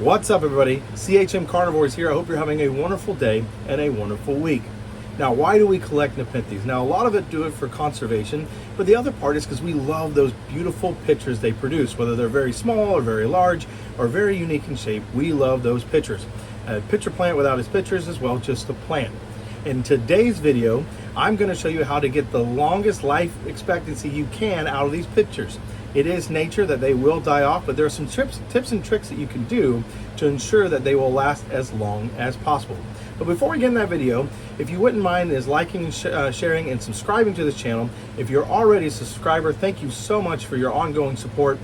What's up, everybody? CHM Carnivorous here. I hope you're having a wonderful day and a wonderful week. Now, why do we collect Nepenthes? Now, a lot of it do it for conservation, but the other part is because we love those beautiful pictures they produce, whether they're very small or very large or very unique in shape. We love those pictures. A pitcher plant without its pictures is, well, just a plant. In today's video, I'm going to show you how to get the longest life expectancy you can out of these pictures. It is nature that they will die off, but there are some tips and tricks that you can do to ensure that they will last as long as possible. But before we get in that video, if you wouldn't mind is liking, sharing, and subscribing to this channel. If you're already a subscriber, thank you so much for your ongoing support.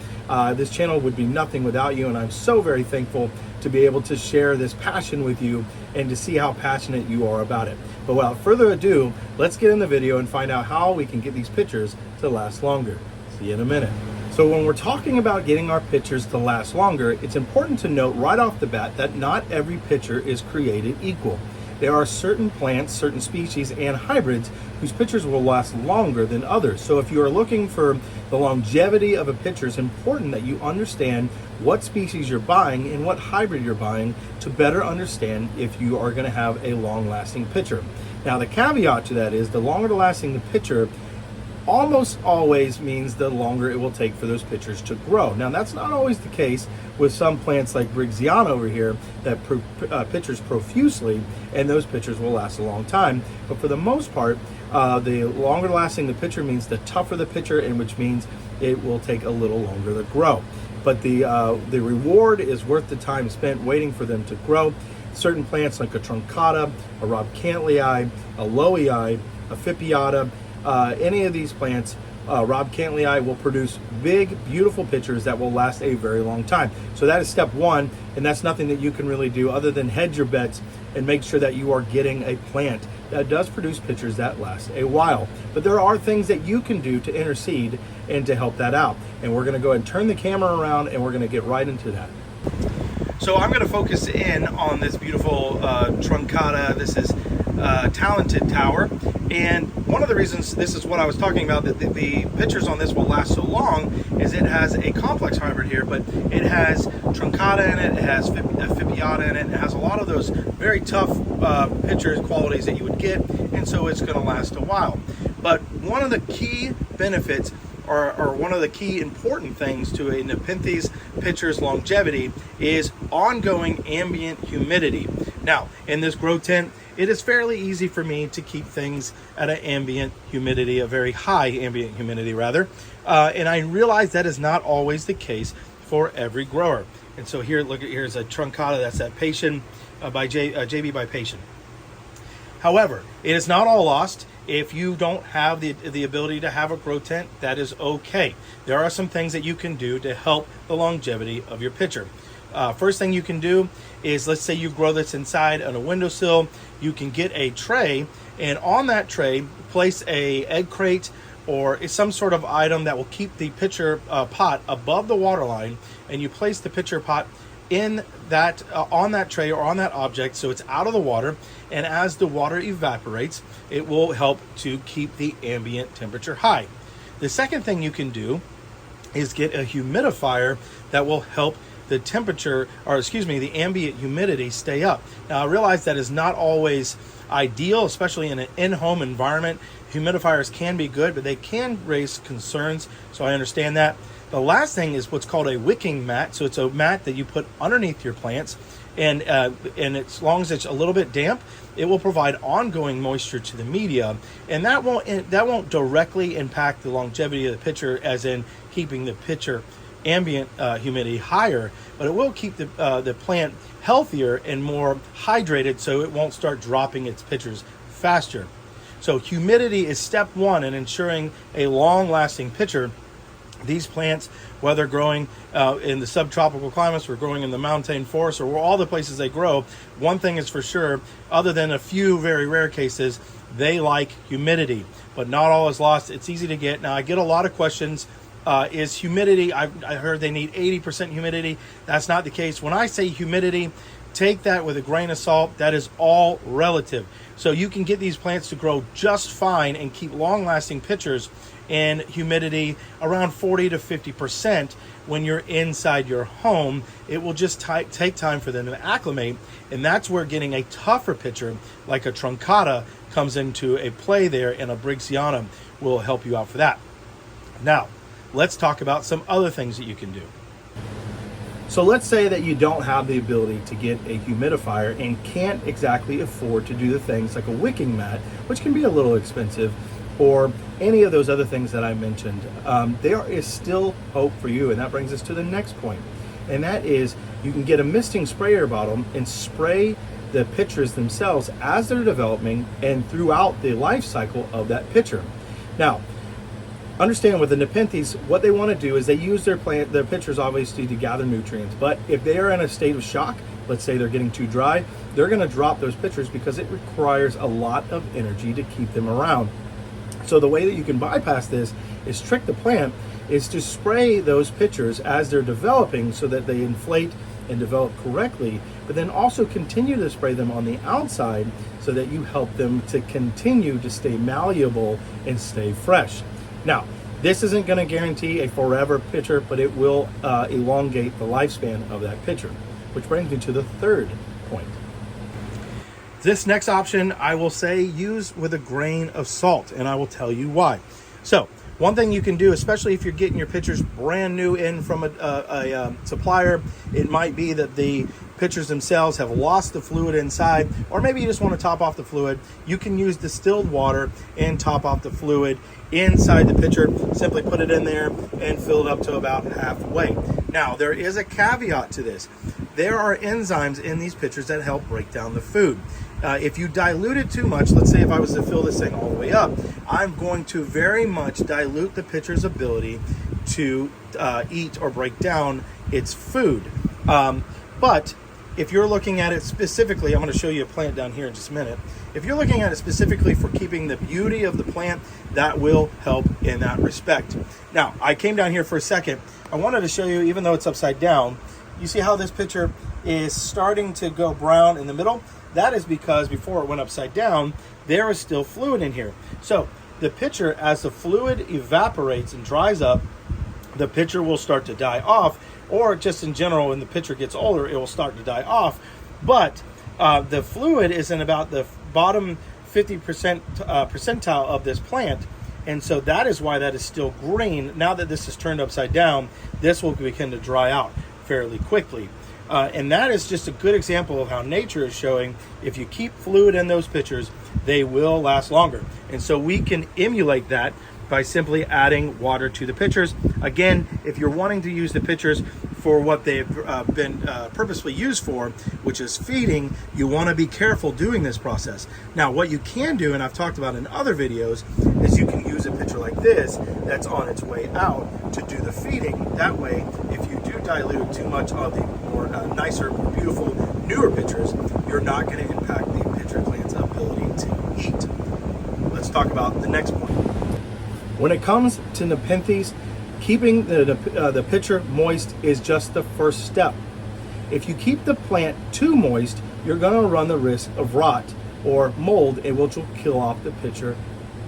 This channel would be nothing without you, and I'm so very thankful to be able to share this passion with you and to see how passionate you are about it. But without further ado, let's get in the video and find out how we can get these pictures to last longer. See you in a minute. So when we're talking about getting our pictures to last longer, it's important to note right off the bat that not every picture is created equal. There are certain plants, certain species, and hybrids whose pictures will last longer than others. So if you are looking for the longevity of a picture, it's important that you understand what species you're buying and what hybrid you're buying to better understand if you are going to have a long-lasting picture. Now, the caveat to that is the longer lasting the picture almost always means the longer it will take for those pictures to grow. Now, that's not always the case with some plants like Briggsana over here that pictures profusely, and those pictures will last a long time. But for the most part, the longer lasting the picture means the tougher the picture, and which means it will take a little longer to grow. But the reward is worth the time spent waiting for them to grow. Certain plants like a truncata, a Robcantlii, a Lowii, a Fipiata, any of these plants, Robcantlii will produce big, beautiful pictures that will last a very long time. So that is step one, and that's nothing that you can really do other than hedge your bets and make sure that you are getting a plant that does produce pictures that last a while. But there are things that you can do to intercede and to help that out. And we're going to go ahead and turn the camera around, and we're going to get right into that. So I'm going to focus in on this beautiful truncata. This is Talented Tower, and one of the reasons this is what I was talking about, that the pictures on this will last so long, is it has a complex hybrid here, but it has truncata in it, it has Fipiata in it, it has a lot of those very tough picture qualities that you would get, and so it's going to last a while. But one of the key benefits or one of the key important things to a Nepenthes pitcher's longevity is ongoing ambient humidity. Now, in this grow tent, it is fairly easy for me to keep things at an ambient humidity, a very high ambient humidity rather, and I realize that is not always the case for every grower. And so here, look at, here's a truncata, that's that Patient by JB by Patient. However, it is not all lost. If you don't have the ability to have a grow tent, that is okay. There are some things that you can do to help the longevity of your pitcher. First thing you can do is, let's say you grow this inside on a windowsill, you can get a tray, and on that tray place a egg crate or some sort of item that will keep the pitcher pot above the water line, and you place the pitcher pot in that on that tray or on that object so it's out of the water, and as the water evaporates, it will help to keep the ambient temperature high. The second thing you can do is get a humidifier that will help the temperature, or excuse me, the ambient humidity stay up. Now, I realize that is not always ideal, especially in an in-home environment. Humidifiers can be good, but they can raise concerns, so I understand that. The last thing is what's called a wicking mat. So it's a mat that you put underneath your plants, and as long as it's a little bit damp, it will provide ongoing moisture to the media, and that won't directly impact the longevity of the pitcher, as in keeping the pitcher ambient humidity higher, but it will keep the plant healthier and more hydrated, so it won't start dropping its pitchers faster. So humidity is step one in ensuring a long-lasting pitcher. These plants, whether growing in the subtropical climates or growing in the mountain forests or all the places they grow, one thing is for sure, other than a few very rare cases, they like humidity. But not all is lost. It's easy to get. Now, I get a lot of questions. Is humidity, I heard they need 80% humidity. That's not the case. When I say humidity, take that with a grain of salt. That is all relative. So you can get these plants to grow just fine and keep long-lasting pitchers in humidity around 40 to 50% when you're inside your home. It will just take time for them to acclimate, and that's where getting a tougher pitcher like a truncata comes into a play there, and a Briggsana will help you out for that. Now, let's talk about some other things that you can do. So let's say that you don't have the ability to get a humidifier and can't exactly afford to do the things like a wicking mat, which can be a little expensive, or any of those other things that I mentioned. There is still hope for you, and that brings us to the next point. And that is, you can get a misting sprayer bottle and spray the pitchers themselves as they're developing and throughout the life cycle of that pitcher. Now, understand with the Nepenthes, what they want to do is they use their pitchers obviously to gather nutrients. But if they are in a state of shock, let's say they're getting too dry, they're going to drop those pitchers because it requires a lot of energy to keep them around. So the way that you can bypass this is trick the plant is to spray those pitchers as they're developing so that they inflate and develop correctly, but then also continue to spray them on the outside so that you help them to continue to stay malleable and stay fresh. Now, this isn't going to guarantee a forever pitcher, but it will elongate the lifespan of that pitcher, which brings me to the third point. This next option, I will say, use with a grain of salt, and I will tell you why. So, one thing you can do, especially if you're getting your pitchers brand new in from a supplier, it might be that the pitchers themselves have lost the fluid inside, or maybe you just want to top off the fluid. You can use distilled water and top off the fluid inside the pitcher. Simply put it in there and fill it up to about halfway. Now, there is a caveat to this. There are enzymes in these pitchers that help break down the food. If you dilute it too much, let's say if I was to fill this thing all the way up, I'm going to very much dilute the pitcher's ability to eat or break down its food. But if you're looking at it specifically, I'm going to show you a plant down here in just a minute. If you're looking at it specifically for keeping the beauty of the plant, that will help in that respect. Now, I came down here for a second. I wanted to show you, even though it's upside down, you see how this pitcher is starting to go brown in the middle? That is because before it went upside down, there is still fluid in here. So the pitcher, as the fluid evaporates and dries up, the pitcher will start to die off, or just in general, when the pitcher gets older, it will start to die off. But the fluid is in about the bottom 50% percentile of this plant. And so that is why that is still green. Now that this is turned upside down, this will begin to dry out fairly quickly. And that is just a good example of how nature is showing if you keep fluid in those pitchers, they will last longer. And so we can emulate that by simply adding water to the pitchers. Again, if you're wanting to use the pitchers for what they've been purposely used for, which is feeding, you want to be careful doing this process. Now, what you can do, and I've talked about in other videos, is you can use a pitcher like this that's on its way out to do the feeding. That way, if you do dilute too much of the more nicer, beautiful, newer pitchers, you're not going to impact the pitcher plant's ability to eat. Let's talk about the next point. When it comes to Nepenthes, keeping the pitcher moist is just the first step. If you keep the plant too moist, you're going to run the risk of rot or mold, which will kill off the pitcher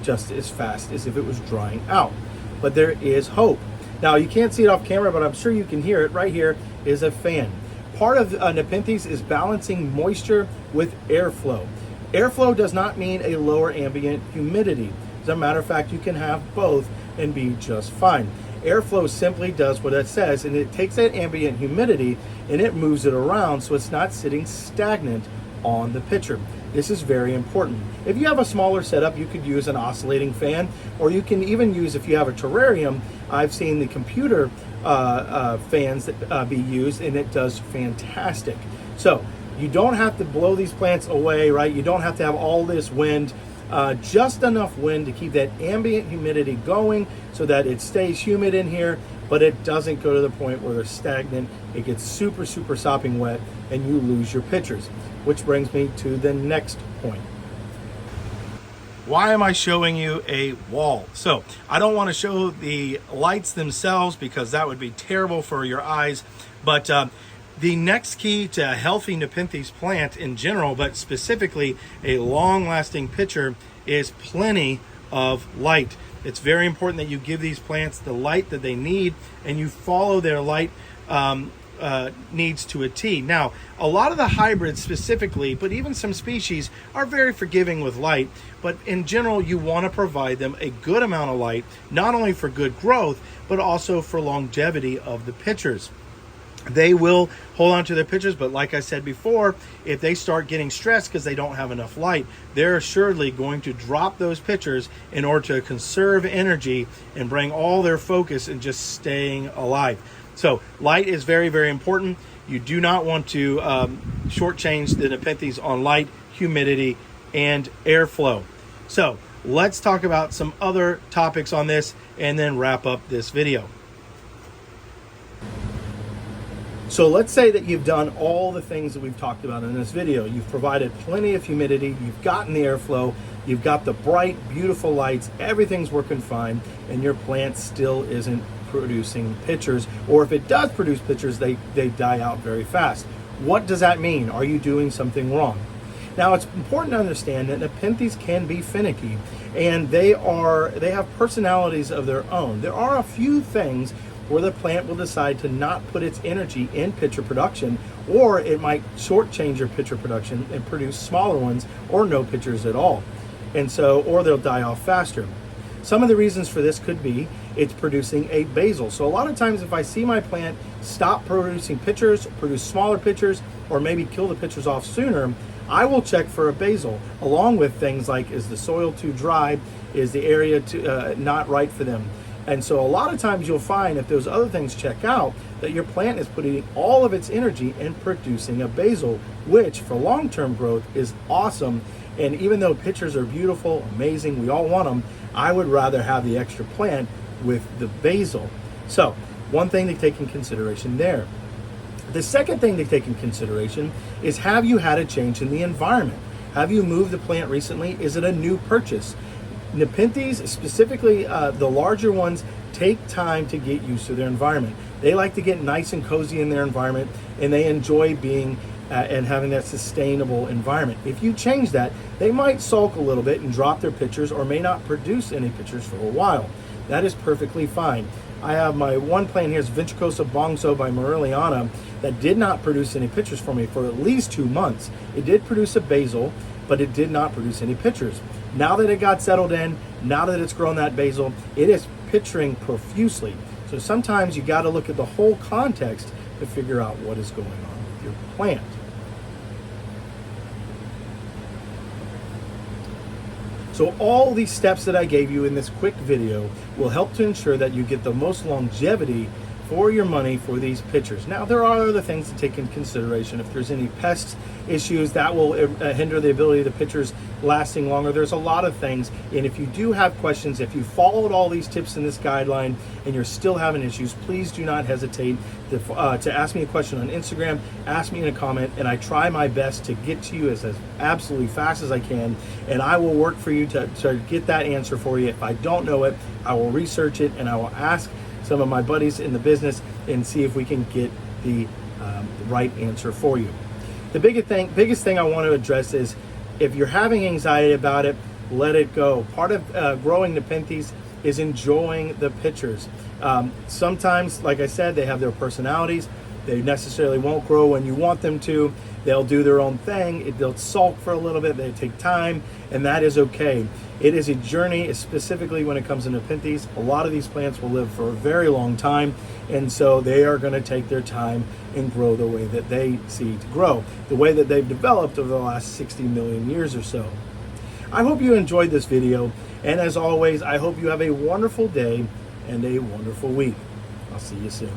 just as fast as if it was drying out. But there is hope. Now, you can't see it off camera, but I'm sure you can hear it. Right here is a fan. Part of Nepenthes is balancing moisture with airflow. Airflow does not mean a lower ambient humidity. As a matter of fact, you can have both and be just fine. Airflow simply does what it says, and it takes that ambient humidity and it moves it around so it's not sitting stagnant on the pitcher. This is very important. If you have a smaller setup, you could use an oscillating fan, or you can even use, if you have a terrarium, I've seen the computer fans that be used, and it does fantastic. So you don't have to blow these plants away, right? You don't have to have all this wind. Just enough wind to keep that ambient humidity going so that it stays humid in here, but it doesn't go to the point where they're stagnant. It gets super, super sopping wet and you lose your pitchers, which brings me to the next point. Why am I showing you a wall? So I don't want to show the lights themselves because that would be terrible for your eyes, but The next key to a healthy Nepenthes plant in general, but specifically a long-lasting pitcher, is plenty of light. It's very important that you give these plants the light that they need and you follow their light needs to a T. Now, a lot of the hybrids specifically, but even some species, are very forgiving with light, but in general you want to provide them a good amount of light, not only for good growth, but also for longevity of the pitchers. They will hold on to their pitchers, but like I said before, if they start getting stressed because they don't have enough light, they're assuredly going to drop those pitchers in order to conserve energy and bring all their focus in just staying alive. So light is very, very important. You do not want to shortchange the Nepenthes on light, humidity, and airflow. So let's talk about some other topics on this and then wrap up this video. So let's say that you've done all the things that we've talked about in this video. You've provided plenty of humidity, you've gotten the airflow, you've got the bright, beautiful lights, everything's working fine, and your plant still isn't producing pitchers, or if it does produce pitchers, they die out very fast. What does that mean? Are you doing something wrong? Now, it's important to understand that Nepenthes can be finicky, and they have personalities of their own. There are a few things where the plant will decide to not put its energy in pitcher production, or it might shortchange your pitcher production and produce smaller ones or no pitchers at all. And so, or they'll die off faster. Some of the reasons for this could be it's producing a basal. So a lot of times if I see my plant stop producing pitchers, produce smaller pitchers, or maybe kill the pitchers off sooner, I will check for a basal, along with things like, is the soil too dry? Is the area not right for them? And so a lot of times you'll find, if those other things check out, that your plant is putting all of its energy in producing a basal, which for long-term growth is awesome. And even though pitchers are beautiful, amazing, we all want them, I would rather have the extra plant with the basal. So one thing to take in consideration there. The second thing to take in consideration is, have you had a change in the environment? Have you moved the plant recently? Is it a new purchase? Nepenthes, specifically the larger ones, take time to get used to their environment. They like to get nice and cozy in their environment, and they enjoy being and having that sustainable environment. If you change that, they might sulk a little bit and drop their pitchers, or may not produce any pitchers for a while. That is perfectly fine. I have my one plant here, is Ventricosa Bongso by Mariliana, that did not produce any pitchers for me for at least 2 months. It did produce a basal, but it did not produce any pitchers. Now that it got settled in, now that it's grown that basal, it is pitchering profusely. So sometimes you got to look at the whole context to figure out what is going on with your plant. So all these steps that I gave you in this quick video will help to ensure that you get the most longevity for your money for these pitchers. Now, there are other things to take in consideration. If there's any pest issues, that will hinder the ability of the pitchers lasting longer. There's a lot of things, and if you do have questions, if you followed all these tips in this guideline and you're still having issues, please do not hesitate to ask me a question on Instagram, ask me in a comment, and I try my best to get to you as absolutely fast as I can, and I will work for you to get that answer for you. If I don't know it, I will research it, and I will ask some of my buddies in the business and see if we can get the right answer for you. The biggest thing I want to address is, if you're having anxiety about it, let it go. Part of growing Nepenthes is enjoying the pitchers. Sometimes, like I said, they have their personalities. They necessarily won't grow when you want them to. They'll do their own thing. They'll sulk for a little bit. They take time, and that is okay. It is a journey, specifically when it comes to Nepenthes. A lot of these plants will live for a very long time, and so they are going to take their time and grow the way that they see to grow, the way that they've developed over the last 60 million years or so. I hope you enjoyed this video, and as always, I hope you have a wonderful day and a wonderful week. I'll see you soon.